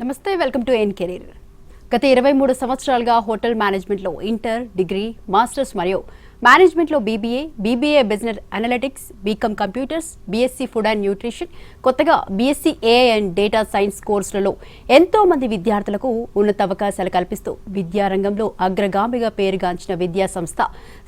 నమస్తే, welcome to N career. గత 23 సంవత్సరాలుగా హోటల్ మేనేజ్మెంట్లో ఇంటర్, డిగ్రీ, మాస్టర్స్ మరియు మేనేజ్మెంట్లో BBA business analytics, BCom computers, BSc food and nutrition, కొత్తగా BSc AI and data science కోర్సులలో ఎంతో మంది విద్యార్థులకు ఉన్నత అవకాశాలు కల్పిస్తూ విద్యారంగంలో అగ్రగామిగా పేరుగాంచిన విద్యా సంస్థ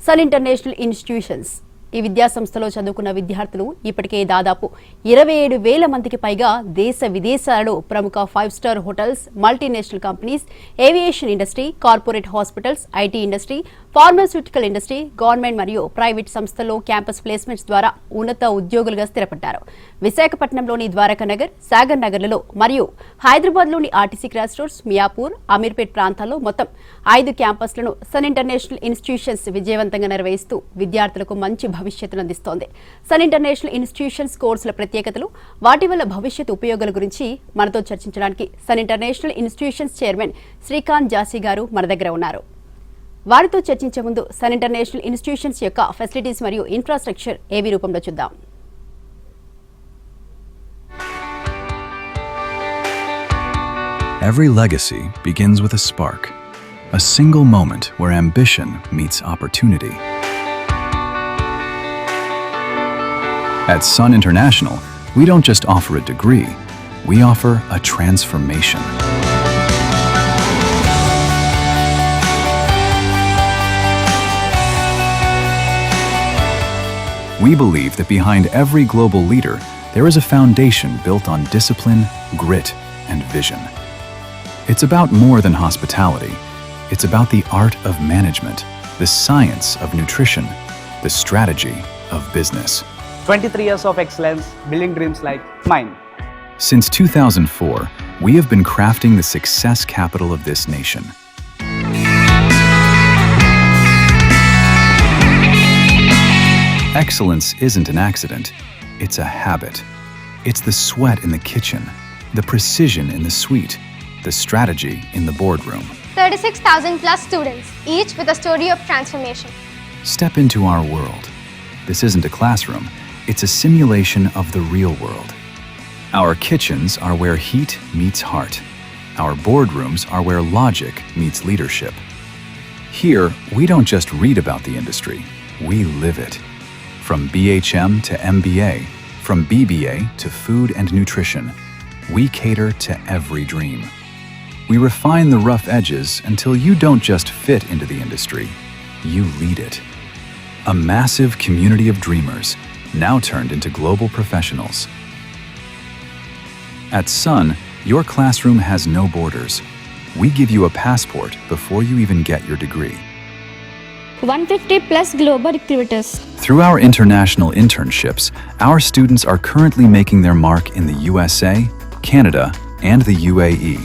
సన్ ఇంటర్నేషనల్ ఇన్స్టిట్యూషన్స్. ఈ విద్యా సంస్థలో చదువుకున్న విద్యార్థులు ఇప్పటికే దాదాపు 27,000 మందికి పైగా దేశ విదేశాలలో ప్రముఖ 5-స్టార్ hotels, multinational companies, aviation industry, corporate hospitals, IT industry, pharmaceutical industry, government మరియు ప్రైవేట్ సంస్థల్లో క్యాంపస్ ప్లేస్మెంట్స్ ద్వారా ఉన్నత ఉద్యోగులుగా స్థిరపడ్డారు. విశాఖపట్నంలోని ద్వారకానగర్, సాగర్ నగర్లలో మరియు హైదరాబాద్లోని RTC cross roads, Miyapur, Ameerpet ప్రాంతాల్లో మొత్తం 5 క్యాంపస్లను సన్ ఇంటర్నేషనల్ ఇన్స్టిట్యూషన్స్ విజయవంతంగా నిర్వహిస్తూ విద్యార్థులకు మంచి భవిష్యత్తును అందిస్తోంది. సన్ ఇంటర్నేషనల్ ఇన్స్టిట్యూషన్స్ కోర్సుల ప్రత్యేకతలు, వాటి వల్ల భవిష్యత్ ఉపయోగాల గురించి మనతో చర్చించడానికి Sun International institutions chairman Srikanth Jasi garu మన దగ్గర ఉన్నారు. వారితో చర్చించే ముందు సన్ ఇంటర్నేషనల్ ఇన్స్టిట్యూషన్స్ యొక్క ఫెసిలిటీస్ మరియు ఇన్ఫ్రాస్ట్రక్చర్ ఏవి రూపంలో చూద్దాం. Every legacy begins with a spark, a single moment where ambition meets opportunity. At Sun International, we don't just offer a degree, we offer a transformation. We believe that behind every global leader, there is a foundation built on discipline, grit, and vision. It's about more than hospitality. It's about the art of management, the science of nutrition, the strategy of business. 23 years of excellence, building dreams like mine. Since 2004, we have been crafting the success capital of this nation. Excellence isn't an accident, it's a habit. It's the sweat in the kitchen, the precision in the suite, the strategy in the boardroom. 36,000 plus students, each with a story of transformation. Step into our world. This isn't a classroom, it's a simulation of the real world. Our kitchens are where heat meets heart. Our boardrooms are where logic meets leadership. Here, we don't just read about the industry, we live it. From BHM to MBA, from BBA to food and nutrition, we cater to every dream. We refine the rough edges until you don't just fit into the industry, you lead it. A massive community of dreamers, now turned into global professionals. At Sun, your classroom has no borders. We give you a passport before you even get your degree. 150 plus global recruiters. Through our international internships, our students are currently making their mark in the USA, Canada, and the UAE.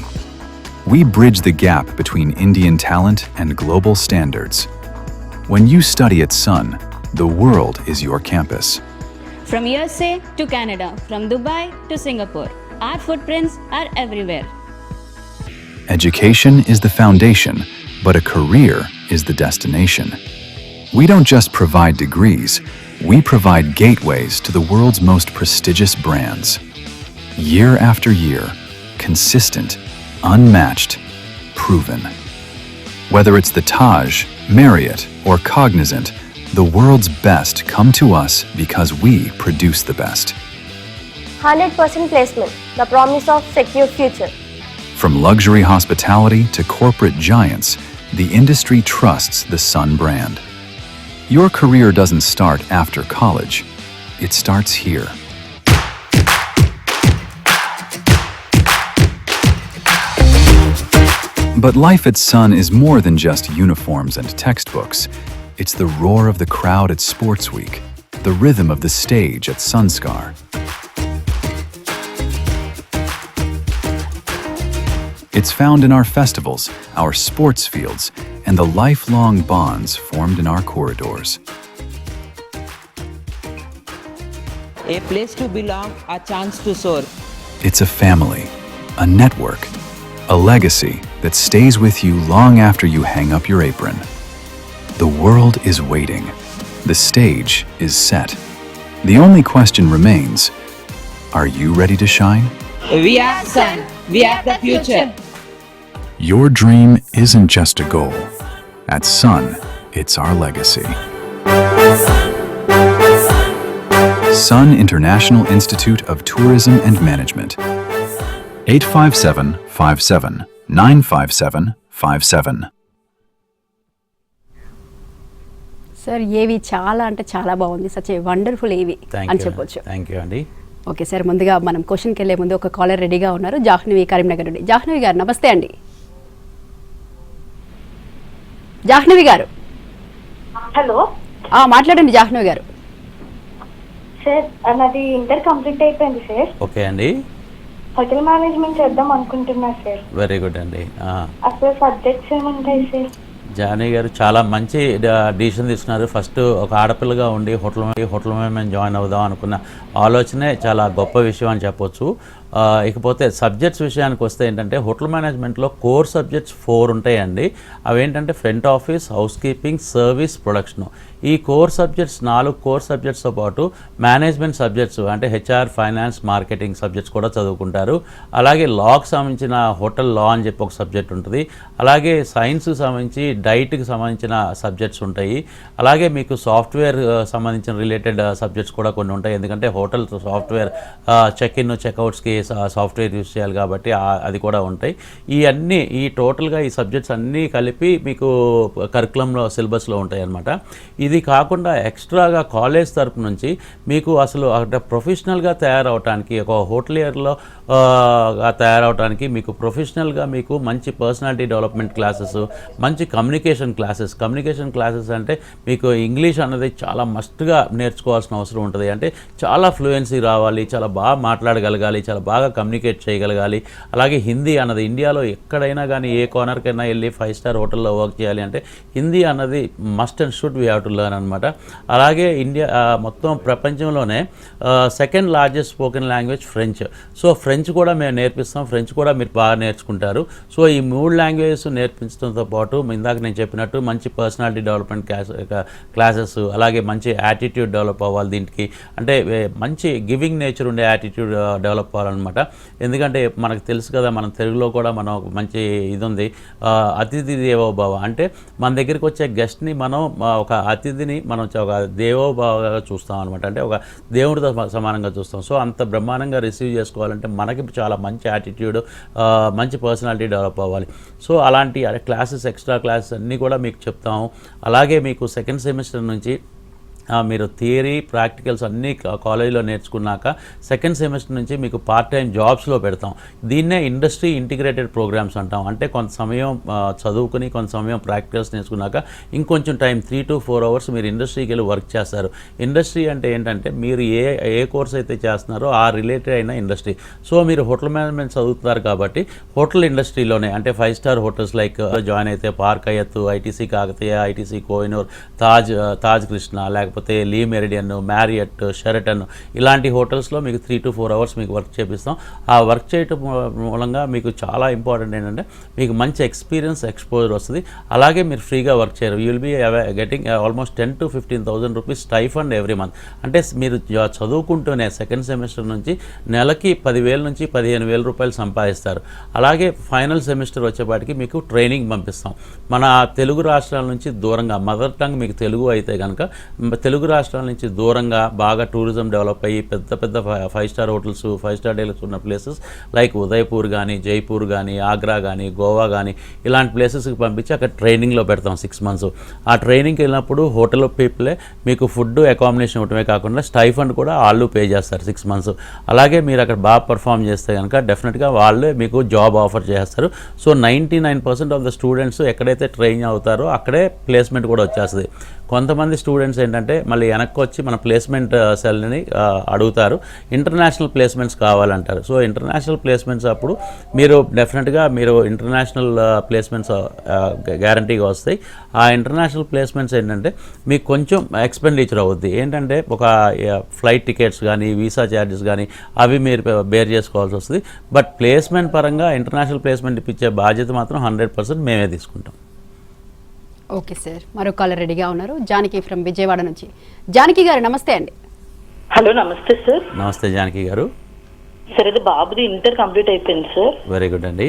We bridge the gap between Indian talent and global standards. When you study at Sun, the world is your campus. From USA to Canada, from Dubai to Singapore, our footprints are everywhere. Education is the foundation, but a career is the destination. We don't just provide degrees, we provide gateways to the world's most prestigious brands. Year after year, consistent, unmatched, proven. Whether it's the Taj, Marriott, or Cognizant, the world's best come to us because we produce the best. 100% placement, the promise of secure future. From luxury hospitality to corporate giants, the industry trusts the Sun brand. Your career doesn't start after college. It starts here. But life at Sun is more than just uniforms and textbooks. It's the roar of the crowd at Sports Week, the rhythm of the stage at Sunskar. It's found in our festivals, our sports fields, and the lifelong bonds formed in our corridors. A place to belong, a chance to soar. It's a family, a network, a legacy that stays with you long after you hang up your apron. The world is waiting. The stage is set. The only question remains, are you ready to shine? We are Sun. We are the future. Your dream isn't just a goal. At Sun, it's our legacy. Sun International Institute of Tourism and Management. 85757 95757. Sir ఏవి చాలా అంటే చాలా బాగుంది, such a wonderful ఏవి అని చెప్పొచ్చు. Thank you అండి. Okay sir, ముందుగా మనం క్వశ్చన్కి వెళ్ళే ముందు ఒక కాలర్ రెడీగా ఉన్నారు, జాహ్నవి కరీంనగర్ నుండి. జాహ్నవి గారు నమస్తే అండి. జాహ్నవి గారు హలో మాట్లాడండి జాహ్నవి గారు. సార్, నాది ఇంటర్ కంప్లీట్ అయిపోయింది సార్. ఓకే అండి, హోటల్ మేనేజ్మెంట్ చేద్దాం అనుకుంటున్నా సార్. వెరీ గుడ్ అండి. అసలు సబ్జెక్ట్స్ ఏముంటాయి సార్? జానీ గారు చాలా మంచి డిసిషన్ తీసుకున్నారు. ఫస్ట్ ఒక ఆడపిల్లగా ఉండి హోటల్ మేనేజ్మెంట్ జాయిన్ అవుదాం అనుకున్న ఆలోచనే చాలా గొప్ప విషయం అని చెప్పొచ్చు. ఇకపోతే సబ్జెక్ట్స్ విషయానికి వస్తే ఏంటంటే హోటల్ మేనేజ్మెంట్లో కోర్ సబ్జెక్ట్స్ 4 ఉంటాయండి. అవేంటంటే front office, house keeping, service, production. ఈ కోర్ సబ్జెక్ట్స్ 4 కోర్ సబ్జెక్ట్స్తో పాటు మేనేజ్మెంట్ సబ్జెక్ట్స్ అంటే హెచ్ఆర్, ఫైనాన్స్, మార్కెటింగ్ సబ్జెక్ట్స్ కూడా చదువుకుంటారు. అలాగే లాకి సంబంధించిన హోటల్ లా అని చెప్పి ఒక సబ్జెక్ట్ ఉంటుంది. అలాగే సైన్స్కి సంబంధించి డైట్కి సంబంధించిన సబ్జెక్ట్స్ ఉంటాయి. అలాగే మీకు సాఫ్ట్వేర్ సంబంధించిన రిలేటెడ్ సబ్జెక్ట్స్ కూడా కొన్ని ఉంటాయి. ఎందుకంటే హోటల్ సాఫ్ట్వేర్ చెక్ ఇన్ చెక్అవుట్స్కి సాఫ్ట్వేర్ యూజ్ చేయాలి కాబట్టి అది కూడా ఉంటాయి. ఈ టోటల్గా ఈ సబ్జెక్ట్స్ అన్నీ కలిపి మీకు కరికులంలో సిలబస్లో ఉంటాయి అన్నమాట. ఇది కాకుండా ఎక్స్ట్రాగా కాలేజ్ తరపు నుంచి మీకు అసలు అక్కడ ప్రొఫెషనల్గా తయారవడానికి, ఒక హోటలియర్లో తయారవడానికి మీకు ప్రొఫెషనల్గా మీకు మంచి పర్సనాలిటీ డెవలప్మెంట్ క్లాసెస్, మంచి కమ్యూనికేషన్ క్లాసెస్ అంటే మీకు ఇంగ్లీష్ అన్నది చాలా మస్ట్గా నేర్చుకోవాల్సిన అవసరం ఉంటుంది. అంటే చాలా ఫ్లూయెన్సీ రావాలి, చాలా బాగా మాట్లాడగలగాలి, చాలా బాగా కమ్యూనికేట్ చేయగలగాలి. అలాగే హిందీ అన్నది ఇండియాలో ఎక్కడైనా కానీ ఏ కార్నర్కైనా వెళ్ళి 5 స్టార్ హోటల్లో వర్క్ చేయాలి అంటే హిందీ అన్నది must and should we have to learn అనమాట. అలాగే ఇండియా మొత్తం ప్రపంచంలోనే second largest spoken language French. So French కూడా మేము నేర్పిస్తాం, ఫ్రెంచ్ కూడా మీరు బాగా నేర్చుకుంటారు. సో ఈ 3 లాంగ్వేజెస్ నేర్పించడంతో పాటు ఇందాక నేను చెప్పినట్టు మంచి పర్సనాలిటీ డెవలప్మెంట్ క్లాసెస్, అలాగే మంచి యాటిట్యూడ్ డెవలప్ అవ్వాలి. దీనికి అంటే మంచి గివింగ్ నేచర్ ఉండే యాటిట్యూడ్ డెవలప్ అవ్వాలన్నమాట. ఎందుకంటే మనకు తెలుసు కదా, మన తెలుగులో కూడా మనం మంచి ఇది ఉంది, అతిథి దేవోభవ. అంటే మన దగ్గరికి వచ్చే గెస్ట్ని మనం ఒక అతిథిని మనం ఒక దేవోభావగా చూస్తాం అనమాట. అంటే ఒక దేవుడితో సమానంగా చూస్తాం. సో అంత బ్రహ్మాండంగా రిసీవ్ చేసుకోవాలంటే మనకి చాలా మంచి యాటిట్యూడ్, మంచి పర్సనాలిటీ డెవలప్ అవ్వాలి. సో అలాంటి క్లాసెస్, ఎక్స్ట్రా క్లాసెస్ అన్నీ కూడా మీకు చెప్తాము. అలాగే మీకు సెకండ్ సెమిస్టర్ నుంచి మీరు థియరీ, ప్రాక్టికల్స్ అన్నీ కాలేజీలో నేర్చుకున్నాక సెకండ్ సెమిస్టర్ నుంచి మీకు పార్ట్ టైం జాబ్స్లో పెడతాం. దీన్నే ఇండస్ట్రీ ఇంటిగ్రేటెడ్ ప్రోగ్రామ్స్ అంటాం. అంటే కొంత సమయం చదువుకుని కొంత సమయం ప్రాక్టికల్స్ నేర్చుకున్నాక ఇంకొంచెం టైం 3 to 4 hours మీరు ఇండస్ట్రీకి వెళ్ళి వర్క్ చేస్తారు. ఇండస్ట్రీ అంటే ఏంటంటే మీరు ఏ కోర్స్ అయితే చేస్తున్నారో ఆ రిలేటెడ్ అయిన ఇండస్ట్రీ. సో మీరు హోటల్ మేనేజ్మెంట్ చదువుతున్నారు కాబట్టి హోటల్ ఇండస్ట్రీలోనే అంటే 5 స్టార్ హోటల్స్ లైక్ జాయిన్ అయితే Park Hyatt, ITC Kakatiya, ITC Kohinoor, Taj Krishna, లేకపోతే లీ మెరిడియన్, మ్యారియట్, షెరటన్ ఇలాంటి హోటల్స్లో మీకు 3 to 4 hours మీకు వర్క్ చేపిస్తాం. ఆ వర్క్ చేయటం మూలంగా మీకు చాలా ఇంపార్టెంట్ ఏంటంటే మీకు మంచి ఎక్స్పీరియన్స్, ఎక్స్పోజర్ వస్తుంది. అలాగే మీరు ఫ్రీగా వర్క్ చేయరు. You will be getting almost 10,000 to 15,000 rupees stipend every month. అంటే మీరు చదువుకుంటూనే సెకండ్ సెమిస్టర్ నుంచి నెలకి 10,000 నుంచి 15,000 రూపాయలు సంపాదిస్తారు. అలాగే ఫైనల్ సెమిస్టర్ వచ్చేపాటికి మీకు ట్రైనింగ్ పంపిస్తాం. మన తెలుగు రాష్ట్రాల నుంచి దూరంగా, మదర్ టంగ్ మీకు తెలుగు అయితే కనుక తెలుగు రాష్ట్రాల నుంచి దూరంగా బాగా టూరిజం డెవలప్ అయ్యి పెద్ద 5 స్టార్ హోటల్స్, 5 స్టార్ డైలక్స్ ఉన్న ప్లేసెస్ లైక్ ఉదయపూర్ కానీ, జైపూర్ కానీ, ఆగ్రా కానీ, గోవా కానీ ఇలాంటి ప్లేసెస్కి పంపించి అక్కడ ట్రైనింగ్లో పెడతాం 6 months. ఆ ట్రైనింగ్కి వెళ్ళినప్పుడు హోటల్ పీపులే మీకు ఫుడ్, అకామిడేషన్ ఇవ్వటమే కాకుండా స్టైఫండ్ కూడా వాళ్ళు పే చేస్తారు 6 months. అలాగే మీరు అక్కడ బాగా పర్ఫామ్ చేస్తే కనుక డెఫినెట్గా వాళ్ళే మీకు జాబ్ ఆఫర్ చేస్తారు. సో 99% ఆఫ్ ద స్టూడెంట్స్ ఎక్కడైతే ట్రైన్ అవుతారో అక్కడే ప్లేస్మెంట్ కూడా వచ్చేస్తుంది. కొంతమంది స్టూడెంట్స్ ఏంటంటే మళ్ళీ వెనక్కి వచ్చి మన ప్లేస్మెంట్ సెల్ని అడుగుతారు, ఇంటర్నేషనల్ ప్లేస్మెంట్స్ కావాలంటారు. సో ఇంటర్నేషనల్ ప్లేస్మెంట్స్ అప్పుడు మీరు డెఫినెట్గా మీరు ఇంటర్నేషనల్ ప్లేస్మెంట్స్ గ్యారంటీగా వస్తాయి. ఆ ఇంటర్నేషనల్ ప్లేస్మెంట్స్ ఏంటంటే మీకు కొంచెం ఎక్స్పెండిచర్ అవుద్ది. ఏంటంటే ఒక ఫ్లైట్ టికెట్స్ కానీ, వీసా ఛార్జెస్ కానీ అవి మీరు బేర్ చేసుకోవాల్సి వస్తుంది. బట్ ప్లేస్మెంట్ పరంగా ఇంటర్నేషనల్ ప్లేస్మెంట్ ఇప్పించే బాధ్యత మాత్రం 100% మేమే తీసుకుంటాం. ఓకే సార్, మరో కాలర్ రెడీగా ఉన్నారు, జానకి ఫ్రమ్ విజయవాడ నుంచి. జానకి గారు నమస్తే అండి. హలో, నమస్తే సార్. నమస్తే జానకి గారు. సార్ ఇది బాబుది ఇంటర్ కంప్లీట్ అయిపోయింది సార్. వెరీ గుడ్ అండి.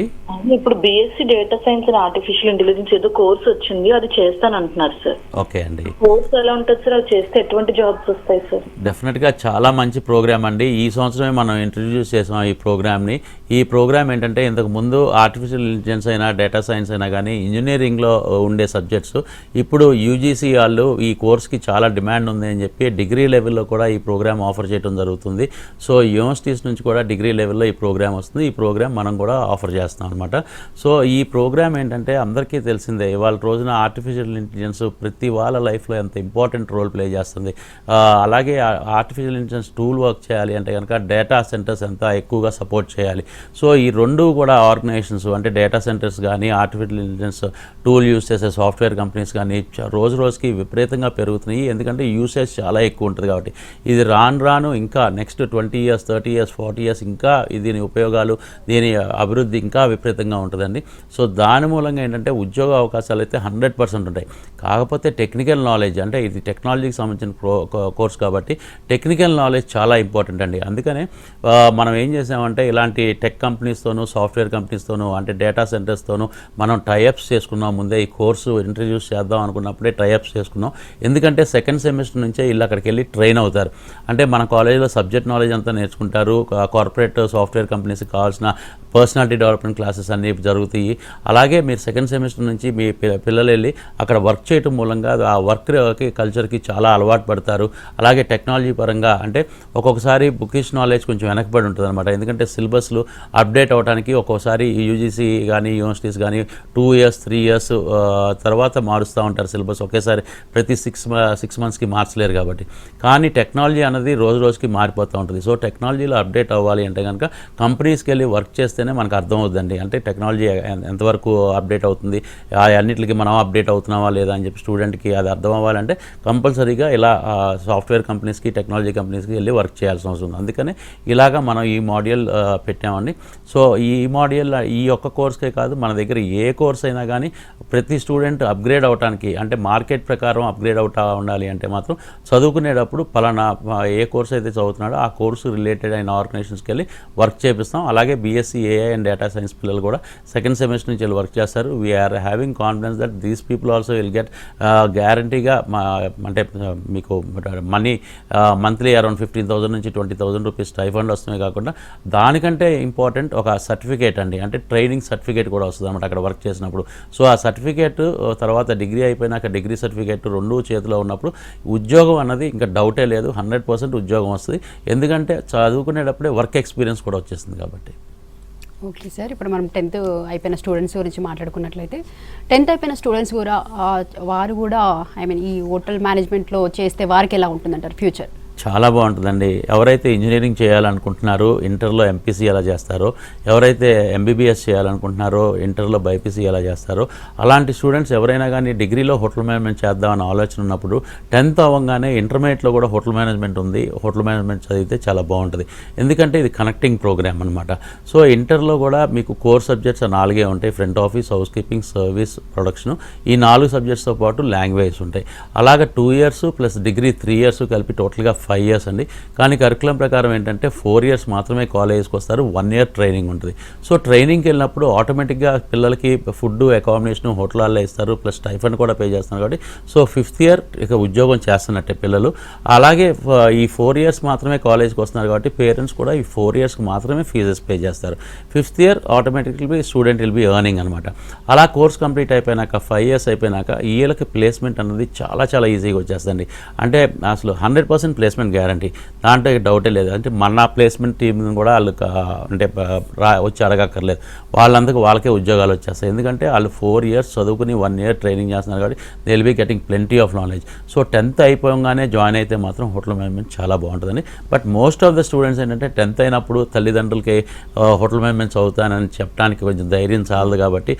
ఇప్పుడు BSc data science and artificial intelligence ఏదో కోర్స్ వచ్చింది, అది చేస్తాను అంటున్నారు సార్. ఓకే అండి. కోర్స్ ఎలా ఉంటుంది సార్, అది చేస్తే ఎటువంటి జాబ్స్ వస్తాయి సార్? డెఫినెట్గా చాలా మంచి ప్రోగ్రామ్ అండి. ఈ సంవత్సరమే మనం ఇంట్రడ్యూస్ చేసాం ఈ ప్రోగ్రామ్ని. ఈ ప్రోగ్రామ్ ఏంటంటే ఇంతకు ముందు ఆర్టిఫిషియల్ ఇంటెలిజెన్స్ అయినా డేటా సైన్స్ అయినా కానీ ఇంజనీరింగ్లో ఉండే సబ్జెక్ట్స్ ఇప్పుడు యూజీసీ వాళ్ళు ఈ కోర్స్కి చాలా డిమాండ్ ఉంది అని చెప్పి డిగ్రీ లెవెల్లో కూడా ఈ ప్రోగ్రామ్ ఆఫర్ చేయడం జరుగుతుంది. సో యూనివర్సిటీస్ నుంచి కూడా డిగ్రీ లెవెల్లో ఈ ప్రోగ్రామ్ వస్తుంది. ఈ ప్రోగ్రామ్ మనం కూడా ఆఫర్ చేస్తాం అనమాట. సో ఈ ప్రోగ్రామ్ ఏంటంటే అందరికీ తెలిసిందే, ఇవాళ రోజున ఆర్టిఫిషియల్ ఇంటెలిజెన్స్ ప్రతి వాళ్ళ లైఫ్లో ఎంత ఇంపార్టెంట్ రోల్ ప్లే చేస్తుంది. అలాగే ఆర్టిఫిషియల్ ఇంటెలిజెన్స్ టూల్ వర్క్ చేయాలి అంటే కనుక డేటా సెంటర్స్ ఎంత ఎక్కువగా సపోర్ట్ చేయాలి. సో ఈ రెండు కూడా ఆర్గనైజేషన్స్ అంటే డేటా సెంటర్స్ కానీ ఆర్టిఫిషియల్ ఇంటెలిజెన్స్ టూల్ యూస్ చేసే సాఫ్ట్వేర్ కంపెనీస్ కానీ రోజు రోజుకి విపరీతంగా పెరుగుతున్నాయి. ఎందుకంటే యూసేజ్ చాలా ఎక్కువ ఉంటుంది కాబట్టి. ఇది రాను ఇంకా నెక్స్ట్ 20 years 30 years 40 years ఇంకా దీని ఉపయోగాలు దీని అభివృద్ధి ఇంకా విపరీతంగా ఉంటుందండి. సో దాని మూలంగా ఏంటంటే ఉద్యోగ అవకాశాలు అయితే 100% ఉంటాయి. కాకపోతే టెక్నికల్ నాలెడ్జ్ అంటే ఇది టెక్నాలజీకి సంబంధించిన కోర్స్ కాబట్టి టెక్నికల్ నాలెడ్జ్ చాలా ఇంపార్టెంట్ అండి. అందుకనే మనం ఏం చేసామంటే ఇలాంటి టెక్ కంపెనీస్తోనూ సాఫ్ట్వేర్ కంపెనీస్తోనూ అంటే డేటా సెంటర్స్తోనూ మనం టైఅప్స్ చేసుకున్నాం. ముందే ఈ కోర్సు ఇంట్రడ్యూస్ చేద్దాం అనుకున్నప్పుడే టైఅప్స్ చేసుకున్నాం. ఎందుకంటే సెకండ్ సెమిస్టర్ నుంచే వీళ్ళు అక్కడికి వెళ్ళి ట్రైన్ అవుతారు. అంటే మన కాలేజీలో సబ్జెక్ట్ నాలెడ్జ్ అంతా నేర్చుకుంటారు. కార్పొరేట్ సాఫ్ట్వేర్ కంపెనీస్కి కావాల్సిన పర్సనాలిటీ డెవలప్మెంట్ క్లాసెస్ అన్నీ జరుగుతాయి. అలాగే మీరు సెకండ్ సెమిస్టర్ నుంచి మీ పిల్లలు వెళ్ళి అక్కడ వర్క్ చేయటం మూలంగా ఆ వర్క్కి కల్చర్కి చాలా అలవాటు పడతారు. అలాగే టెక్నాలజీ పరంగా అంటే ఒక్కొక్కసారి బుకిష్ నాలెడ్జ్ కొంచెం వెనకబడి ఉంటుంది అనమాట. ఎందుకంటే సిలబస్లు అప్డేట్ అవ్వడానికి ఒక్కోసారి యూజీసీ కానీ యూనివర్సిటీస్ కానీ 2 years 3 years తర్వాత మారుస్తూ ఉంటారు సిలబస్. ఒకేసారి ప్రతి 6 monthsకి మార్చలేరు కాబట్టి. కానీ టెక్నాలజీ అనేది రోజు రోజుకి మారిపోతూ ఉంటుంది. సో టెక్నాలజీలో అప్డేట్ అవ్వాలి అంటే కనుక కంపెనీస్కి వెళ్ళి వర్క్ చేస్తేనే మనకు అర్థమవుతుందండి. అంటే టెక్నాలజీ ఎంతవరకు అప్డేట్ అవుతుంది, అన్నిటికీ మనం అప్డేట్ అవుతున్నావా లేదా అని చెప్పి స్టూడెంట్కి అది అర్థం అవ్వాలంటే కంపల్సరీగా ఇలా సాఫ్ట్వేర్ కంపెనీస్కి టెక్నాలజీ కంపెనీస్కి వెళ్ళి వర్క్ చేయాల్సిన అవసరం ఉంది. అందుకనే ఇలాగా మనం ఈ మాడ్యూల్ పెట్టామండి. సో ఈ మాడ్యూల్ ఈ ఒక్క కోర్స్కే కాదు, మన దగ్గర ఏ కోర్స్ అయినా కానీ ప్రతి స్టూడెంట్ అప్గ్రేడ్ అవడానికి అంటే మార్కెట్ ప్రకారం అప్గ్రేడ్ అవుతా ఉండాలి అంటే మాత్రం చదువుకునేటప్పుడు పలానా ఏ కోర్స్ అయితే చదువుతున్నాడో ఆ కోర్సు రిలేటెడ్ అయిన ఆర్గనైజేషన్స్కి వెళ్ళి వర్క్ చేపిస్తాం. అలాగే BSc AI and data science పిల్లలు కూడా సెకండ్ సెమిస్టర్ నుంచి వెళ్ళి వర్క్ చేస్తారు. We're having confidence that these people also will get గ్యారంటీగా అంటే మీకు మనీ మంత్లీ అరౌండ్ 15,000 నుంచి 20,000 రూపీస్ స్టైఫండ్ వస్తున్నాయి. కాకుండా దానికంటే ఇంపార్టెంట్ ఒక సర్టిఫికేట్ అండి, అంటే ట్రైనింగ్ సర్టిఫికేట్ కూడా వస్తుంది అనమాట అక్కడ వర్క్ చేసినప్పుడు. సో ఆ సర్టిఫికేట్ తర్వాత డిగ్రీ అయిపోయినాక డిగ్రీ సర్టిఫికేట్ రెండూ చేతిలో ఉన్నప్పుడు ఉద్యోగం అన్నది ఇంకా డౌటే లేదు, 100% ఉద్యోగం వస్తుంది. ఎందుకంటే చదువుకునేటప్పుడే వర్క్ ఎక్స్పీరియన్స్ కూడా వచ్చేస్తుంది కాబట్టి. ఓకే సార్, ఇప్పుడు మనం 10th అయిపోయిన స్టూడెంట్స్ గురించి మాట్లాడుకున్నట్లయితే 10th అయిపోయిన స్టూడెంట్స్ కూడా వారు కూడా ఈ హోటల్ మేనేజ్మెంట్లో చేస్తే వారికి ఎలా ఉంటుందంటారు ఫ్యూచర్? చాలా బాగుంటుందండి. ఎవరైతే ఇంజనీరింగ్ చేయాలనుకుంటున్నారో ఇంటర్లో ఎంపీసీ ఎలా చేస్తారో, ఎవరైతే ఎంబీబీఎస్ చేయాలనుకుంటున్నారో ఇంటర్లో బైపీసీ ఎలా చేస్తారో, అలాంటి స్టూడెంట్స్ ఎవరైనా కానీ డిగ్రీలో హోటల్ మేనేజ్మెంట్ చేద్దామని ఆలోచన ఉన్నప్పుడు 10th అవ్వగానే ఇంటర్మీడియట్లో కూడా హోటల్ మేనేజ్మెంట్ ఉంది, హోటల్ మేనేజ్మెంట్ చదివితే చాలా బాగుంటుంది. ఎందుకంటే ఇది కనెక్టింగ్ ప్రోగ్రామ్ అనమాట. సో ఇంటర్లో కూడా మీకు కోర్ సబ్జెక్ట్స్ 4 ఉంటాయి. Front office, house keeping, service, production. ఈ 4 సబ్జెక్ట్స్తో పాటు లాంగ్వేజ్ ఉంటాయి. అలాగే 2 years ప్లస్ డిగ్రీ 3 years కలిపి టోటల్గా 5 years అండి. కానీ కరికులం ప్రకారం ఏంటంటే 4 years మాత్రమే కాలేజ్కి వస్తారు, 1 year ట్రైనింగ్ ఉంటుంది. సో ట్రైనింగ్కి వెళ్ళినప్పుడు ఆటోమేటిక్గా పిల్లలకి ఫుడ్, అకామిడేషన్ హోటల్లో ఇస్తారు, ప్లస్ స్టైఫండ్ కూడా పే చేస్తున్నారు కాబట్టి సో 5th year ఇక ఉద్యోగం చేస్తున్నట్టే పిల్లలు. అలాగే ఈ 4 years మాత్రమే కాలేజ్కి వస్తున్నారు కాబట్టి పేరెంట్స్ కూడా ఈ 4 yearsకి మాత్రమే ఫీజెస్ పే చేస్తారు. 5th year automatically student will be earning అనమాట. అలా కోర్స్ కంప్లీట్ అయిపోయినాక 5 years అయిపోయినాక ఈ ఏళ్ళకి ప్లేస్మెంట్ అనేది చాలా చాలా ఈజీగా వచ్చేస్తుంది. అంటే అసలు 100% ప్లేస్మెంట్ గ్యారంటీ, దాంట్లో డౌటే లేదు. అంటే మన ప్లేస్మెంట్ టీం కూడా వాళ్ళు అంటే వచ్చి అడగక్కర్లేదు, వాళ్ళకే ఉద్యోగాలు వచ్చేస్తాయి. ఎందుకంటే వాళ్ళు 4 years చదువుకుని 1 year ట్రైనింగ్ చేస్తున్నారు కాబట్టి they will be getting plenty of knowledge. So 10th అయిపోగానే జాయిన్ అయితే మాత్రం హోటల్ మేనేజ్మెంట్ చాలా బాగుంటుందండి. But most of the students ఏంటంటే 10th అయినప్పుడు తల్లిదండ్రులకి హోటల్ మేనేజ్మెంట్ చదువుతానని చెప్పడానికి కొంచెం ధైర్యం చాలదు కాబట్టి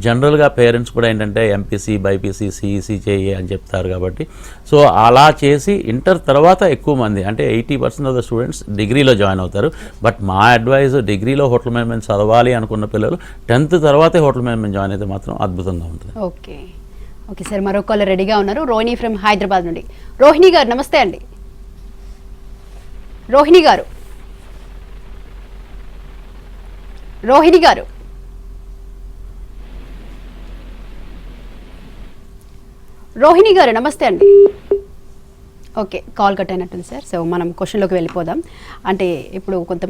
జనరల్గా పేరెంట్స్ కూడా ఏంటంటే ఎంపీసీ, బైపీసీ, సిఈసీ చేయి అని చెప్తారు కాబట్టి సో అలా చేసి ఇంటర్ తర్వాత ఎక్కువ మంది అంటే 80% ఆఫ్ ద స్టూడెంట్స్ డిగ్రీలో జాయిన్ అవుతారు. బట్ మా అడ్వైజ్ డిగ్రీలో హోటల్ మేనేజ్మెంట్ చదవాలి అనుకున్న పిల్లలు 10th తర్వాతే హోటల్ మేనేజ్మెంట్ జాయిన్ అయితే మాత్రం అద్భుతంగా ఉంటుంది. ఓకే సార్, మరో కాలర్ రెడీగా ఉన్నారు, రోహిణి ఫ్రమ్ హైదరాబాద్ నుండి. రోహిణి గారు నమస్తే అండి. రోహిణి గారు రోహిణి గారు, రోహిణి గారు నమస్తే అండి. ఓకే, కాల్ కట్ అయినట్టుంది సార్. సో మనం క్వశ్చన్లోకి వెళ్ళిపోదాం. అంటే ఇప్పుడు కొంత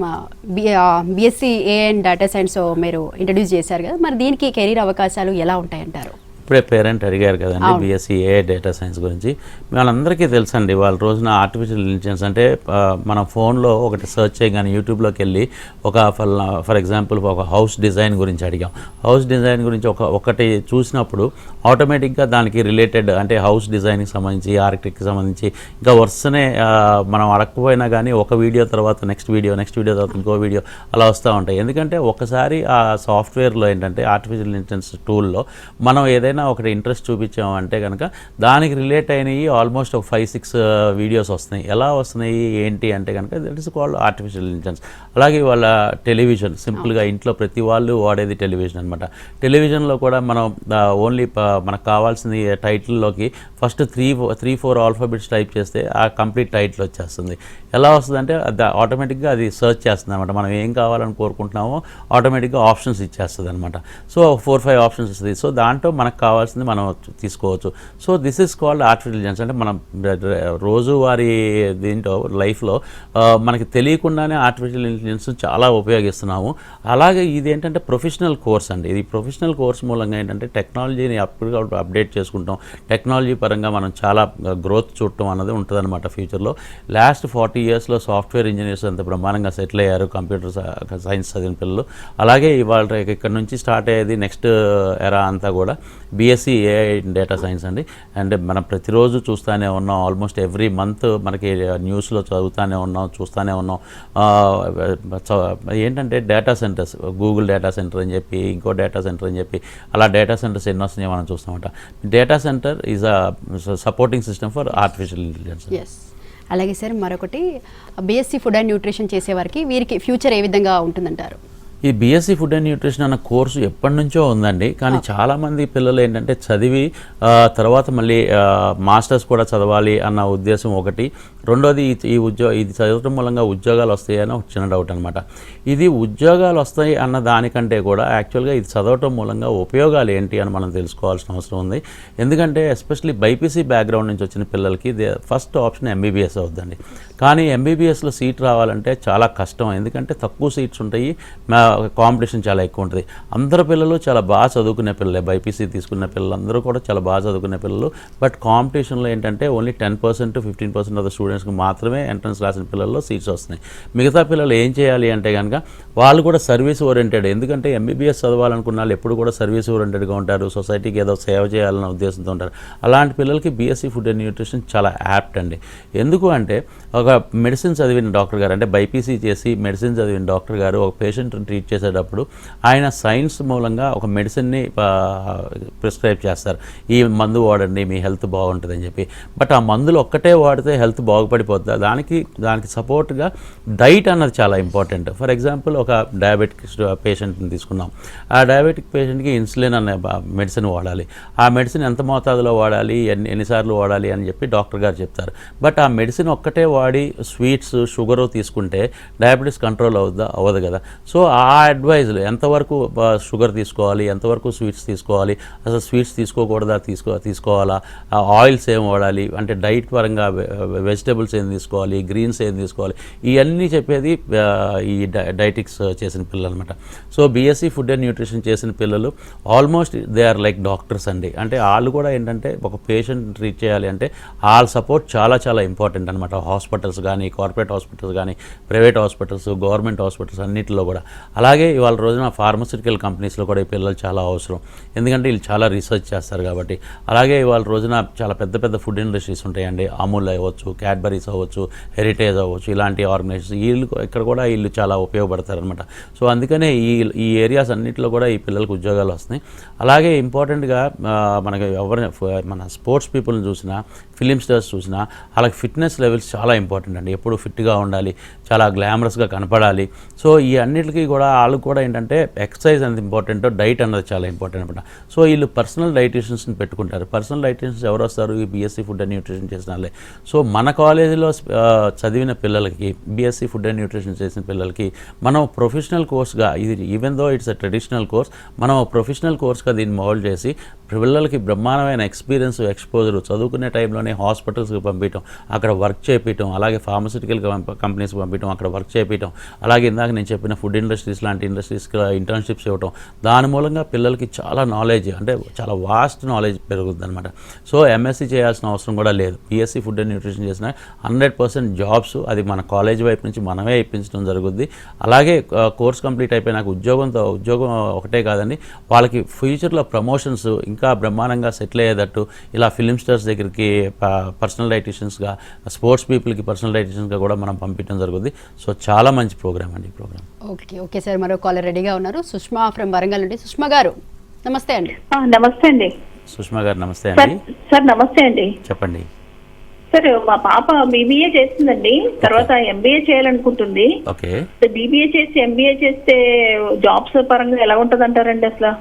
BSc A and data science మీరు ఇంట్రడ్యూస్ చేశారు కదా, మరి దీనికి కెరీర్ అవకాశాలు ఎలా ఉంటాయంటారు? ఇప్పుడే పేరెంట్ అడిగారు కదండి బీఎస్సీ ఏ డేటా సైన్స్ గురించి. మనందరికీ తెలుసండి వాళ్ళ రోజున ఆర్టిఫిషియల్ ఇంటెలిజెన్స్ అంటే మన ఫోన్లో ఒకటి సెర్చ్ చేయగానే యూట్యూబ్లోకి వెళ్ళి ఒక ఫర్ ఎగ్జాంపుల్ ఒక హౌస్ డిజైన్ గురించి అడిగాం. హౌస్ డిజైన్ గురించి ఒకటి చూసినప్పుడు ఆటోమేటిక్గా దానికి రిలేటెడ్ అంటే హౌస్ డిజైన్కి సంబంధించి ఆర్కిటెక్ట్కి సంబంధించి ఇంకా వరుసనే మనం అడగకపోయినా కానీ ఒక వీడియో తర్వాత నెక్స్ట్ వీడియో తర్వాత ఇంకో వీడియో అలా వస్తూ ఉంటాయి. ఎందుకంటే ఒకసారి ఆ సాఫ్ట్వేర్లో ఏంటంటే ఆర్టిఫిషియల్ ఇంటెలిజెన్స్ టూల్లో మనం ఏదైనా ఒకటి ఇంట్రెస్ట్ చూపించామంటే కనుక దానికి రిలేట్ అయినవి ఆల్మోస్ట్ ఒక 5-6 వీడియోస్ వస్తున్నాయి. ఎలా వస్తున్నాయి ఏంటి అంటే కనుక that is called artificial intelligence. అలాగే వాళ్ళ టెలివిజన్ సింపుల్గా ఇంట్లో ప్రతి వాళ్ళు వాడేది టెలివిజన్ అనమాట. టెలివిజన్లో కూడా మనం ఓన్లీ మనకు కావాల్సింది టైటిల్లోకి ఫస్ట్ 3-4 ఆల్ఫాబెట్స్ టైప్ చేస్తే ఆ కంప్లీట్ టైటిల్ వచ్చేస్తుంది. ఎలా వస్తుందంటే ఆటోమేటిక్గా అది సెర్చ్ చేస్తుంది అనమాట. మనం ఏం కావాలని కోరుకుంటున్నామో ఆటోమేటిక్గా ఆప్షన్స్ ఇచ్చేస్తుంది అనమాట. సో 4-5 ఆప్షన్స్ ఇస్తుంది. సో దాంట్లో మనకు కావాల్సింది మనం తీసుకోవచ్చు. So this is called artificial intelligence. అంటే మనం రోజువారీ దీంట్లో లైఫ్లో మనకి తెలియకుండానే ఆర్టిఫిషియల్ ఇంటెలిజెన్స్ చాలా ఉపయోగిస్తున్నాము. అలాగే ఇది ఏంటంటే ప్రొఫెషనల్ కోర్స్ అండి. ఇది ప్రొఫెషనల్ కోర్స్ మూలంగా ఏంటంటే టెక్నాలజీని అప్పటికప్పుడు అప్డేట్ చేసుకుంటాం. టెక్నాలజీ పరంగా మనం చాలా గ్రోత్ చూడటం అన్నది ఉంటుంది అనమాట ఫ్యూచర్లో. లాస్ట్ 40 yearsలో సాఫ్ట్వేర్ ఇంజనీర్స్ అంత బ్రహ్మాండంగా సెటిల్ అయ్యారు కంప్యూటర్ సైన్స్ చదివిన పిల్లలు. అలాగే ఇవాళ ఇక్కడ నుంచి స్టార్ట్ అయ్యేది నెక్స్ట్ ఎరా అంతా కూడా బీఎస్సీ ఏఐ డేటా సైన్స్ అండి. అండ్ మనం ప్రతిరోజు చూస్తూనే ఉన్నాం, ఆల్మోస్ట్ ఎవ్రీ మంత్ మనకి న్యూస్లో చూస్తూనే ఉన్నాం. ఏంటంటే data centres, Google data centre అని చెప్పి ఇంకో డేటా సెంటర్ అని చెప్పి అలా డేటా సెంటర్స్ ఎన్నో వస్తున్నాయి మనం చూస్తామంట. Data centre is a supporting system for artificial intelligence. అలాగే సార్, మరొకటి బీఎస్సీ ఫుడ్ అండ్ న్యూట్రిషన్ చేసేవారికి వీరికి ఫ్యూచర్ ఏ విధంగా ఉంటుందంటారు? ఈ బీఎస్సీ ఫుడ్ అండ్ న్యూట్రిషన్ అన్న కోర్సు ఎప్పటి నుంచో ఉందండి. కానీ చాలామంది పిల్లలు ఏంటంటే చదివి తర్వాత మళ్ళీ మాస్టర్స్ కూడా చదవాలి అన్న ఉద్దేశం ఒకటి. రెండోది ఇది చదవటం మూలంగా ఉద్యోగాలు వస్తాయని ఒక చిన్న డౌట్ అనమాట. ఇది ఉద్యోగాలు వస్తాయి అన్న దానికంటే కూడా యాక్చువల్గా ఇది చదవటం మూలంగా ఉపయోగాలు ఏంటి అని మనం తెలుసుకోవాల్సిన అవసరం ఉంది. ఎందుకంటే ఎస్పెషల్లీ బైపీసీ బ్యాక్గ్రౌండ్ నుంచి వచ్చిన పిల్లలకి ఫస్ట్ ఆప్షన్ ఎంబీబీఎస్ అవుతుందండి. కానీ ఎంబీబీఎస్లో సీట్ రావాలంటే చాలా కష్టం. ఎందుకంటే తక్కువ సీట్స్ ఉంటాయి, కాంపిటీషన్ చాలా ఎక్కువ ఉంటుంది. అందరు పిల్లలు చాలా బాగా చదువుకునే పిల్లలే, బైపీసీ తీసుకున్న పిల్లలందరూ కూడా చాలా బాగా చదువుకునే పిల్లలు. బట్ కాంపిటీషన్లో ఏంటంటే ఓన్లీ 10-15% ఆఫ్ ద స్టూడెంట్స్కి మాత్రమే ఎంట్రన్స్ రాసిన పిల్లల్లో సీట్స్ వస్తున్నాయి. మిగతా పిల్లలు ఏం చేయాలి అంటే కనుక వాళ్ళు కూడా సర్వీస్ ఓరియంటెడ్. ఎందుకంటే ఎంబీబీఎస్ చదవాలనుకున్న వాళ్ళు ఎప్పుడు కూడా సర్వీస్ ఓరియంటెడ్గా ఉంటారు, సొసైటీకి ఏదో సేవ చేయాలన్న ఉద్దేశంతో ఉంటారు. అలాంటి పిల్లలకి బీఎస్సీ ఫుడ్ అండ్ న్యూట్రిషన్ చాలా యాప్ట్ అండి. ఎందుకు అంటే ఒక మెడిసిన్ చదివిన డాక్టర్ గారు, అంటే బైపీసీ చేసి మెడిసిన్ చదివిన డాక్టర్ గారు ఒక పేషెంట్ని ట్రీట్ చేసేటప్పుడు ఆయన సైన్స్ మూలంగా ఒక మెడిసిన్ని ప్రిస్క్రైబ్ చేస్తారు. ఈ మందు వాడండి మీ హెల్త్ బాగుంటుందని చెప్పి. బట్ ఆ మందులు ఒక్కటే వాడితే హెల్త్ బాగుపడిపోతుంది. దానికి సపోర్ట్గా డైట్ అన్నది చాలా ఇంపార్టెంట్. ఫర్ ఎగ్జాంపుల్ ఒక డయాబెటిక్ పేషెంట్ని తీసుకున్నాం. ఆ డయాబెటిక్ పేషెంట్కి ఇన్సులిన్ అనే మెడిసిన్ వాడాలి. ఆ మెడిసిన్ ఎంత మోతాదులో వాడాలి, ఎన్నిసార్లు వాడాలి అని చెప్పి డాక్టర్ గారు చెప్తారు. బట్ ఆ మెడిసిన్ ఒక్కటే వాడి స్వీట్స్ షుగరు తీసుకుంటే డయాబెటీస్ కంట్రోల్ అవ్వదు కదా. సో ఆ అడ్వైజులు ఎంతవరకు షుగర్ తీసుకోవాలి, ఎంతవరకు స్వీట్స్ తీసుకోవాలి, అసలు స్వీట్స్ తీసుకోకూడదా, తీసుకోవాలా, ఆయిల్స్ ఏం వాడాలి, అంటే డైట్ పరంగా వెజిటబుల్స్ ఏం తీసుకోవాలి, గ్రీన్స్ ఏం తీసుకోవాలి, ఇవన్నీ చెప్పేది ఈ డైటిక్స్ చేసిన పిల్లలు అనమాట. So BSc food and nutrition చేసిన పిల్లలు almost they are like doctors అండి. అంటే వాళ్ళు కూడా ఏంటంటే ఒక పేషెంట్ ట్రీట్ చేయాలి అంటే వాళ్ళ సపోర్ట్ చాలా చాలా ఇంపార్టెంట్ అనమాట. హాస్పిటల్స్ కానీ, కార్పొరేట్ హాస్పిటల్స్ కానీ, ప్రైవేట్ హాస్పిటల్స్, గవర్నమెంట్ హాస్పిటల్స్ అన్నింటిలో కూడా. అలాగే ఇవాళ రోజున ఫార్మస్యూటికల్ కంపెనీస్లో కూడా ఈ పిల్లలు చాలా అవసరం. ఎందుకంటే వీళ్ళు చాలా రీసెర్చ్ చేస్తారు కాబట్టి. అలాగే ఇవాళ రోజున చాలా పెద్ద పెద్ద ఫుడ్ ఇండస్ట్రీస్ ఉంటాయండి. అమూల్ అవ్వచ్చు, క్యాడ్బరీస్ అవ్వచ్చు, హెరిటేజ్ అవ్వచ్చు, ఇలాంటి ఆర్గనైజేషన్స్ ఇక్కడ కూడా వీళ్ళు చాలా ఉపయోగపడతారనమాట. సో అందుకనే ఈ ఏరియాస్ అన్నింటిలో కూడా ఈ పిల్లలకు ఉద్యోగాలు వస్తున్నాయి. అలాగే ఇంపార్టెంట్గా మనకి మన స్పోర్ట్స్ పీపుల్ని చూసినా, ఫిలిం స్టార్స్ చూసినా వాళ్ళకి ఫిట్నెస్ లెవెల్స్ చాలా ఇంపార్టెంట్ అండి. ఎప్పుడు ఫిట్గా ఉండాలి. చాలా గ్లామరస్గా కనపడాలి. సో ఈ అన్నిటికీ కూడా వాళ్ళకు కూడా ఏంటంటే ఎక్సర్సైజ్ అనేది ఇంపార్టెంట్, డైట్ అన్నది చాలా ఇంపార్టెంట్ అనమాట. సో వీళ్ళు పర్సనల్ డైటీషియన్స్ని పెట్టుకుంటారు. పర్సనల్ డైటీషియన్స్ ఎవరు వస్తారు? ఈ బీఎస్సీ ఫుడ్ అండ్ న్యూట్రిషన్ చేసిన వాళ్ళే. సో మన కాలేజీలో చదివిన పిల్లలకి, బీఎస్సీ ఫుడ్ అండ్ న్యూట్రిషన్ చేసిన పిల్లలకి మనం ప్రొఫెషనల్ కోర్స్గా, ఇది even though it's a traditional course, మనం ప్రొఫెషనల్ కోర్స్గా దీన్ని మోల్డ్ చేసి పిల్లలకి బ్రహ్మాండమైన ఎక్స్పీరియన్స్, ఎక్స్పోజర్, చదువుకునే టైంలోనే హాస్పిటల్స్కి పంపించడం, అక్కడ వర్క్ చేయించడం, అలాగే ఫార్మస్యూటికల్ కంపెనీస్కి పంపించడం, అక్కడ వర్క్ చేయించడం, అలాగే ఇందాక నేను చెప్పిన ఫుడ్ ఇండస్ట్రీస్ లాంటి ఇండస్ట్రీస్కి ఇంటర్న్షిప్స్ ఇవ్వడం, దాని మూలంగా పిల్లలకి చాలా నాలెడ్జ్, అంటే చాలా వాస్ట్ నాలెడ్జ్ పెరుగుతుంది అనమాట. సో ఎంఎస్సీ చేయాల్సిన అవసరం కూడా లేదు. బీఎస్సీ ఫుడ్ అండ్ న్యూట్రిషన్ చేసిన 100% జాబ్స్ అది మన కాలేజ్ వైపు నుంచి మనమే ఇప్పించడం జరుగుద్ది. అలాగే కోర్స్ కంప్లీట్ అయిపోయినాక ఉద్యోగం ఒకటే కాదండి, వాళ్ళకి ఫ్యూచర్లో ప్రమోషన్స్ ఇంకా బ్రహ్మాండంగా సెటిల్ అయ్యేటట్టు ఇలా ఫిలిం స్టార్స్ దగ్గరికి పర్సనల్ డైటీషియన్స్గా, స్పోర్ట్స్ పీపుల్కి పర్సనల్ డైటీషియన్స్గా కూడా మనం పంపించడం జరుగుతుంది. సో చాలా మంచి ప్రోగ్రామ్ అండి ఈ ప్రోగ్రామ్. ఓకే సార్, మరో కాలర్ రెడీగా ఉన్నారు. సుష్మా ఫ్రమ్ వరంగల్ నుండి. సుష్మా గారు నమస్తే అండి. నమస్తే అండి. సుష్మా గారు నమస్తే అండి. సార్ నమస్తే అండి. చెప్పండి సార్, మా పాప బీబీఏ చేస్తుందండి, తర్వాత ఎంబీఏ చేయాలనుకుంటుంది. ఓకే. బీబీఏ చేసి ఎంబీఏ చేస్తే జాబ్స్ పరంగా ఎలా ఉంటుంది అంటారండి అసలు?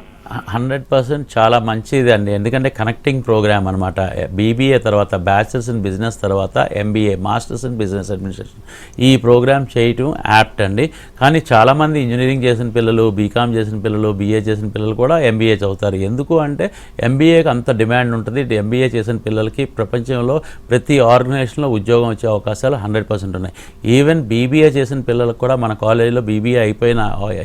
100% చాలా మంచిది అండి, ఎందుకంటే కనెక్టింగ్ ప్రోగ్రామ్ అనమాట. బీబీఏ తర్వాత బ్యాచిలర్స్ ఇన్ బిజినెస్ తర్వాత MBA, masters in business administration, ఈ ప్రోగ్రామ్ చేయటం యాప్ట్ అండి. కానీ చాలామంది ఇంజనీరింగ్ చేసిన పిల్లలు, బీకామ్ చేసిన పిల్లలు, బీఏ చేసిన పిల్లలు కూడా ఎంబీఏ చదువుతారు. ఎందుకు అంటే ఎంబీఏకి అంత డిమాండ్ ఉంటుంది. ఎంబీఏ చేసిన పిల్లలకి ప్రపంచంలో ప్రతి ఆర్గనైజేషన్లో ఉద్యోగం వచ్చే అవకాశాలు 100% ఉన్నాయి. ఈవెన్ బీబీఏ చేసిన పిల్లలకు కూడా మన కాలేజీలో బీబీఏ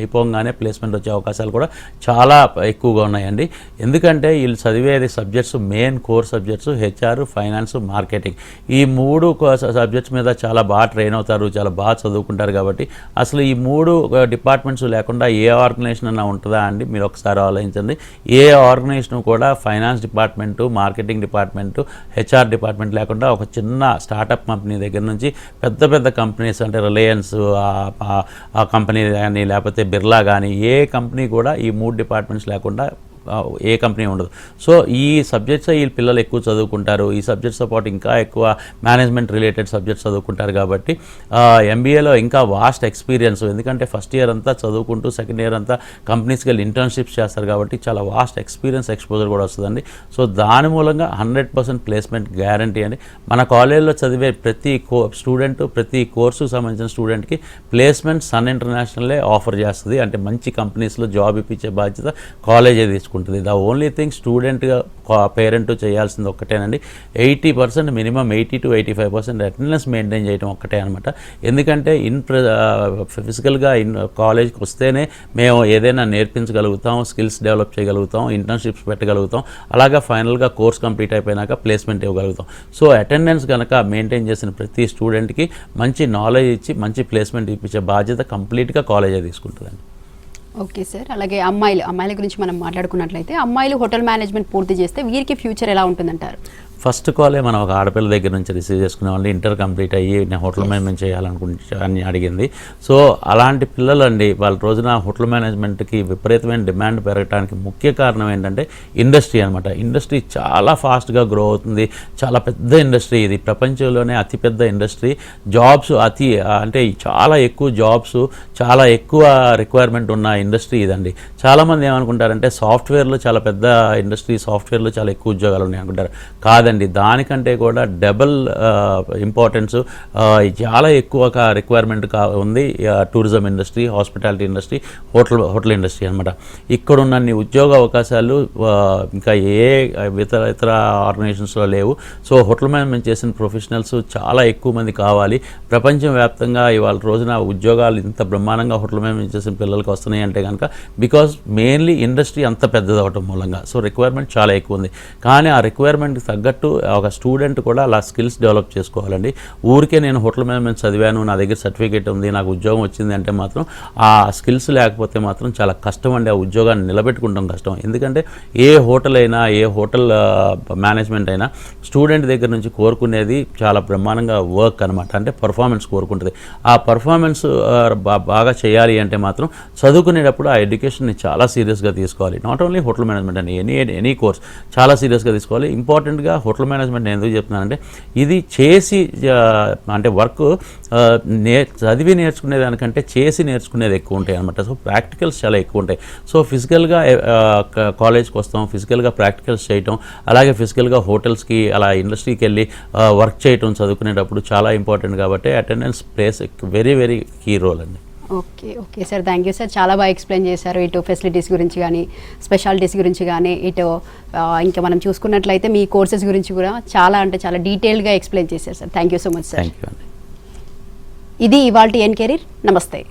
అయిపోగానే ప్లేస్మెంట్ వచ్చే అవకాశాలు కూడా చాలా ఎక్కువగా ఉన్నాయండి. ఎందుకంటే వీళ్ళు చదివేది subjects, main core subjects HR, finance, marketing, ఈ 3 సబ్జెక్ట్స్ మీద చాలా బాగా ట్రైన్ అవుతారు, చాలా బాగా చదువుకుంటారు. కాబట్టి అసలు ఈ 3 డిపార్ట్మెంట్స్ లేకుండా ఏ ఆర్గనైజేషన్ అన్నా ఉంటుందా అండి? మీరు ఒకసారి ఆలోచించండి. ఏ ఆర్గనైజేషన్ కూడా finance department, marketing department, HR department లేకుండా ఒక చిన్న స్టార్టప్ కంపెనీ దగ్గర నుంచి పెద్ద పెద్ద కంపెనీస్ అంటే రిలయన్స్ ఆ కంపెనీ కానీ, లేకపోతే బిర్లా కానీ, ఏ కంపెనీ కూడా ఈ 3 డిపార్ట్మెంట్స్ లేకుండా ఏ కంపెనీ ఉండదు. సో ఈ సబ్జెక్ట్స్ ఈ పిల్లలు ఎక్కువ చదువుకుంటారు. ఈ సబ్జెక్ట్స్తో పాటు ఇంకా ఎక్కువ మేనేజ్మెంట్ రిలేటెడ్ సబ్జెక్ట్స్ చదువుకుంటారు. కాబట్టి ఎంబీఏలో ఇంకా వాస్ట్ ఎక్స్పీరియన్స్, ఎందుకంటే ఫస్ట్ ఇయర్ అంతా చదువుకుంటూ సెకండ్ ఇయర్ అంతా కంపెనీస్కి వెళ్ళి ఇంటర్న్షిప్స్ చేస్తారు. కాబట్టి చాలా వాస్ట్ ఎక్స్పీరియన్స్, ఎక్స్పోజర్ కూడా వస్తుందండి. సో దాని మూలంగా 100% ప్లేస్మెంట్ గ్యారంటీ అండి. మన కాలేజీలో చదివే ప్రతి స్టూడెంట్, ప్రతి కోర్సుకు సంబంధించిన స్టూడెంట్కి ప్లేస్మెంట్ సన్ ఇంటర్నేషనలే ఆఫర్ చేస్తుంది. అంటే మంచి కంపెనీస్లో జాబ్ ఇప్పించే బాధ్యత కాలేజే తీసుకుంటుంది. ద ఓన్లీ థింగ్ స్టూడెంట్గా పేరెంట్ చేయాల్సింది ఒక్కటేనండి, 80% మినిమం 80 to 85% అటెండెన్స్ మెయింటైన్ చేయడం ఒక్కటే అనమాట. ఎందుకంటే ఫిజికల్గా కాలేజ్కి వస్తేనే మేము ఏదైనా నేర్పించగలుగుతాం, స్కిల్స్ డెవలప్ చేయగలుగుతాం, ఇంటర్న్షిప్స్ పెట్టగలుగుతాం, అలాగా ఫైనల్గా కోర్స్ కంప్లీట్ అయిపోయినాక ప్లేస్మెంట్ ఇవ్వగలుగుతాం. సో అటెండెన్స్ కనుక మెయింటైన్ చేసిన ప్రతి స్టూడెంట్కి మంచి నాలెడ్జ్ ఇచ్చి మంచి ప్లేస్మెంట్ ఇప్పించే బాధ్యత కంప్లీట్గా కాలేజే తీసుకుంటుందండి. ఓకే సార్, అలాగే అమ్మాయిల గురించి మనం మాట్లాడుకున్నట్లయితే అమ్మాయిలు హోటల్ మేనేజ్మెంట్ పూర్తి చేస్తే వీరికి ఫ్యూచర్ ఎలా ఉంటుందంటారు? ఫస్ట్ కాలే మనం ఒక ఆడపిల్ల దగ్గర నుంచి రిసీవ్ చేసుకునే వాళ్ళు ఇంటర్ కంప్లీట్ అయ్యి నేను హోటల్ మేనేజ్మెంట్ చేయాలనుకుంటే అడిగింది. సో అలాంటి పిల్లలు అండి వాళ్ళ రోజున హోటల్ మేనేజ్మెంట్కి విపరీతమైన డిమాండ్ పెరగడానికి ముఖ్య కారణం ఏంటంటే ఇండస్ట్రీ అనమాట. ఇండస్ట్రీ చాలా ఫాస్ట్గా గ్రో అవుతుంది, చాలా పెద్ద ఇండస్ట్రీ ఇది, ప్రపంచంలోనే అతిపెద్ద ఇండస్ట్రీ. జాబ్స్ అంటే చాలా ఎక్కువ జాబ్స్, చాలా ఎక్కువ రిక్వైర్మెంట్ ఉన్న ఇండస్ట్రీ ఇదండి. చాలామంది ఏమనుకుంటారంటే సాఫ్ట్వేర్లో చాలా పెద్ద ఇండస్ట్రీ, సాఫ్ట్వేర్లో చాలా ఎక్కువ ఉద్యోగాలు ఉన్నాయి అనుకుంటారు. కాదండి, దానికంటే కూడా డబల్ ఇంపార్టెన్స్, చాలా ఎక్కువ రిక్వైర్మెంట్ ఉంది tourism industry, hospitality industry, hotel industry అనమాట. ఇక్కడ ఉన్నన్ని ఉద్యోగ అవకాశాలు ఇంకా ఏ ఇతర ఆర్గనైజేషన్స్లో లేవు. సో హోటల్ మేనేజ్మెంట్ చేసిన ప్రొఫెషనల్స్ చాలా ఎక్కువ మంది కావాలి. ప్రపంచవ్యాప్తంగా ఇవాళ రోజున ఉద్యోగాలు ఇంత బ్రహ్మాండంగా హోటల్ మేనేజ్మెంట్ చేసిన పిల్లలకి వస్తున్నాయి అంటే కనుక బికాజ్ మెయిన్లీ ఇండస్ట్రీ అంత పెద్దది అవటం మూలంగా. సో రిక్వైర్మెంట్ చాలా ఎక్కువ ఉంది. కానీ ఆ రిక్వైర్మెంట్కి తగ్గట్టు ఒక స్టూడెంట్ కూడా అలా స్కిల్స్ డెవలప్ చేసుకోవాలండి. ఊరికే నేను హోటల్ మేనేజ్మెంట్ చదివాను, నా దగ్గర సర్టిఫికేట్ ఉంది, నాకు ఉద్యోగం వచ్చింది అంటే మాత్రం ఆ స్కిల్స్ లేకపోతే మాత్రం చాలా కష్టం అండి. ఆ ఉద్యోగాన్ని నిలబెట్టుకుంటాం కష్టం. ఎందుకంటే ఏ హోటల్ అయినా, ఏ హోటల్ మేనేజ్మెంట్ అయినా స్టూడెంట్ దగ్గర నుంచి కోరుకునేది చాలా బ్రహ్మాండంగా వర్క్ అనమాట, అంటే పర్ఫార్మెన్స్ కోరుకుంటుంది. ఆ పర్ఫార్మెన్స్ బాగా చేయాలి అంటే మాత్రం చదువుకునేటప్పుడు ఆ ఎడ్యుకేషన్ని చాలా సీరియస్గా తీసుకోవాలి. నాట్ ఓన్లీ హోటల్ మేనేజ్మెంట్ అండి, ఎనీ కోర్స్ చాలా సీరియస్గా తీసుకోవాలి. ఇంపార్టెంట్గా హోటల్ మేనేజ్మెంట్ నేను ఎందుకు చెప్తున్నానంటే ఇది చేసి అంటే వర్క్ చదివి నేర్చుకునేదానికంటే చేసి నేర్చుకునేది ఎక్కువ ఉంటాయి అనమాట. సో ప్రాక్టికల్స్ చాలా ఎక్కువ ఉంటాయి. సో ఫిజికల్గా కాలేజ్కి వస్తాం, ఫిజికల్గా ప్రాక్టికల్స్ చేయటం, అలాగే ఫిజికల్గా హోటల్స్కి అలా ఇండస్ట్రీకి వెళ్ళి వర్క్ చేయటం చదువుకునేటప్పుడు చాలా ఇంపార్టెంట్ కాబట్టి attendance plays very very key role అండి. Okay sir, thank you sir. చాలా బాగా ఎక్స్ప్లెయిన్ చేశారు. ఇటు ఫెసిలిటీస్ గురించి కానీ, స్పెషాలిటీస్ గురించి కానీ, ఇటు ఇంకా మనం చూసుకున్నట్లయితే మీ కోర్సెస్ గురించి కూడా చాలా అంటే చాలా డీటెయిల్గా ఎక్స్ప్లెయిన్ చేశారు sir. Thank you so much sir. Thank you అండి. ఇది ఇవాల్టి ఎన్ కెరీర్. నమస్తే.